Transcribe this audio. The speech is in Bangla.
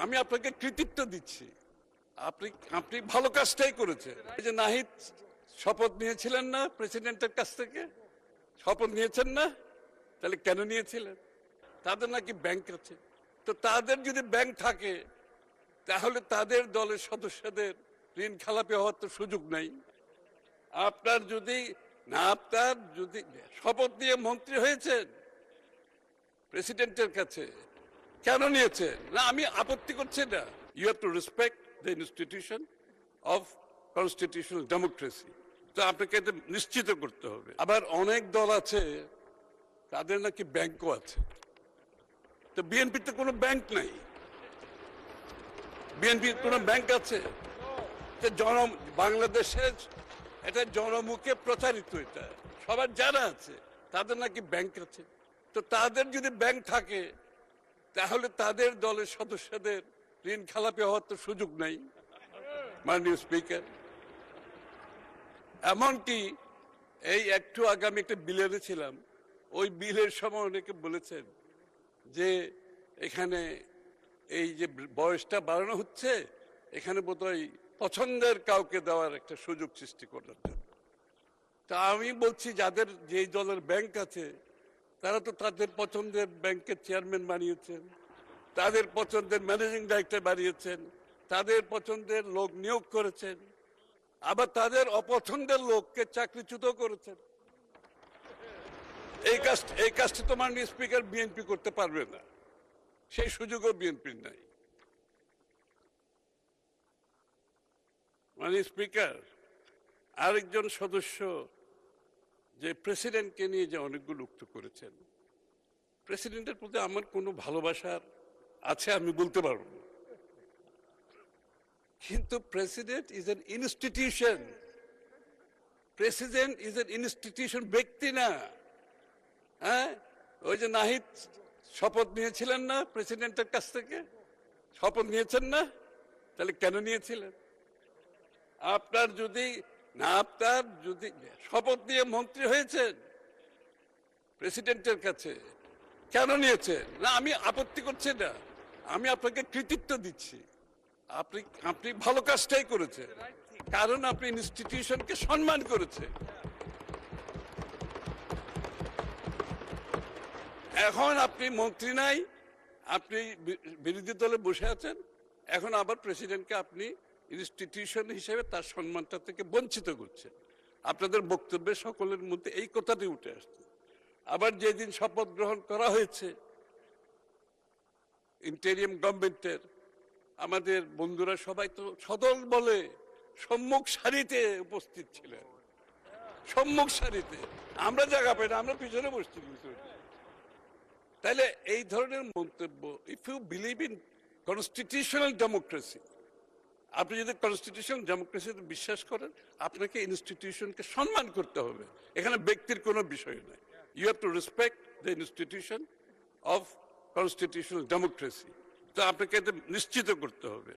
আমি আপনাকে কৃতিত্ব দিচ্ছি, আপনি আপনি ভালো কাজটাই করেছেন। এই যে নাহিদ শপথ নিয়েছিলেন না প্রেসিডেন্টের কাছ থেকে, শপথ নিয়েছেন না? তাহলে কেন নিয়েছিলেন? তাদের নাকি ব্যাংক আছে, তো তাদের যদি ব্যাংক থাকে তাহলে তাদের দলের সদস্যদের ঋণ খেলাপি হওয়ার তো সুযোগ নাই। আপনার যদি শপথ নিয়ে মন্ত্রী হয়েছেন প্রেসিডেন্টের কাছে, কেন নিয়েছেন? না, আমি আপত্তি করছি না। You have to respect the institution of constitutional democracy. তো আপনাকে এটা নিশ্চিত করতে হবে। আবার অনেক দল আছে তাদের নাকি ব্যাংকও আছে, তো বিএনপিতে কোনো ব্যাংক নাই। বিএনপির কোনো ব্যাংক আছে? বাংলাদেশের এটা জনমুখে প্রচারিত, এটা সবার জানা আছে তাদের নাকি ব্যাংক আছে। তো তাদের যদি ব্যাংক থাকে তাহলে তাদের দলের সদস্যদের ঋণ খেলাপি হওয়ার তো সুযোগ নাই, মাননীয় স্পিকার। এমনকি এই একটু আগে আমি একটা বিল এনেছিলাম, ওই বিলের সময় অনেকে বলেছেন যে এখানে এই যে বয়সটা বাড়ানো হচ্ছে, এখানে বোধহয় পছন্দের কাউকে দেওয়ার একটা সুযোগ সৃষ্টি করার জন্য। তা আমি বলছি, যাদের যেই দলের ব্যাংক আছে তারা তো তাদের পছন্দের ব্যাংকের চেয়ারম্যান বানিয়েছেন, তাদের পছন্দের ম্যানেজিং ডাইরেক্টর বানিয়েছেন, তাদের পছন্দের লোক নিয়োগ করেছেন, আবার তাদের অপছন্দের লোককে চাকরিচ্যুত করেছেন। এই কাজটা তো মাননীয় স্পিকার বিএনপি করতে পারবে না, সেই সুযোগও বিএনপির নাই। মাননীয় স্পিকার, আরেকজন সদস্য যে প্রেসিডেন্টকে নিয়ে যে অনেকগুলো উক্ত করেছেন, প্রেসিডেন্টের প্রতি আমার কোনো ভালোবাসার আছে আমি বলতে পারবো না, কিন্তু president is an institution. President is an institution, ব্যক্তি না। হ্যাঁ, ওই যে নাহিদ শপথ নিয়েছিলেন না প্রেসিডেন্টের কাছ থেকে, শপথ নিয়েছেন না? তাহলে কেন নিয়েছিলেন? আপনার যদি শপথ নিয়ে মন্ত্রী হয়েছেন প্রেসিডেন্টের কাছে, কেন নিয়েছেন? না, আমি আপত্তি করছি না, আমি আপনাকে কৃতিত্ব দিচ্ছি, আপনি ভালো কাজটাই করেছেন, কারণ আপনি ইনস্টিটিউশনকে সম্মান করেছেন। এখন আপনি মন্ত্রী নাই, আপনি বিরোধী দলে বসে আছেন, এখন আবার প্রেসিডেন্টকে আপনি ইনস্টিটিউশন হিসেবে তার সম্মানটা থেকে বঞ্চিত করছেন। আপনাদের বক্তব্যে সকলের মধ্যে এই কথাটি উঠে আসছে। আবার যেদিন শপথ গ্রহণ করা হয়েছে ইন্টেরিয়াম গভর্নমেন্টের, আমাদের বন্ধুরা সবাই তো সদল বলে সম্মুখ সারিতে উপস্থিত ছিলেন, সম্মুখ সারিতে। আমরা জায়গা পাই না, আমরা পিছনে বসছি। তাহলে এই ধরনের মন্তব্য, if you believe in constitutional democracy, আপনি যদি কনস্টিটিউশনাল ডেমোক্রেসিতে বিশ্বাস করেন, আপনাকে ইনস্টিটিউশনকে সম্মান করতে হবে, এখানে ব্যক্তির কোনো বিষয় নয়। You have to respect the institution of constitutional democracy. তো আপনাকে এটা নিশ্চিত করতে হবে।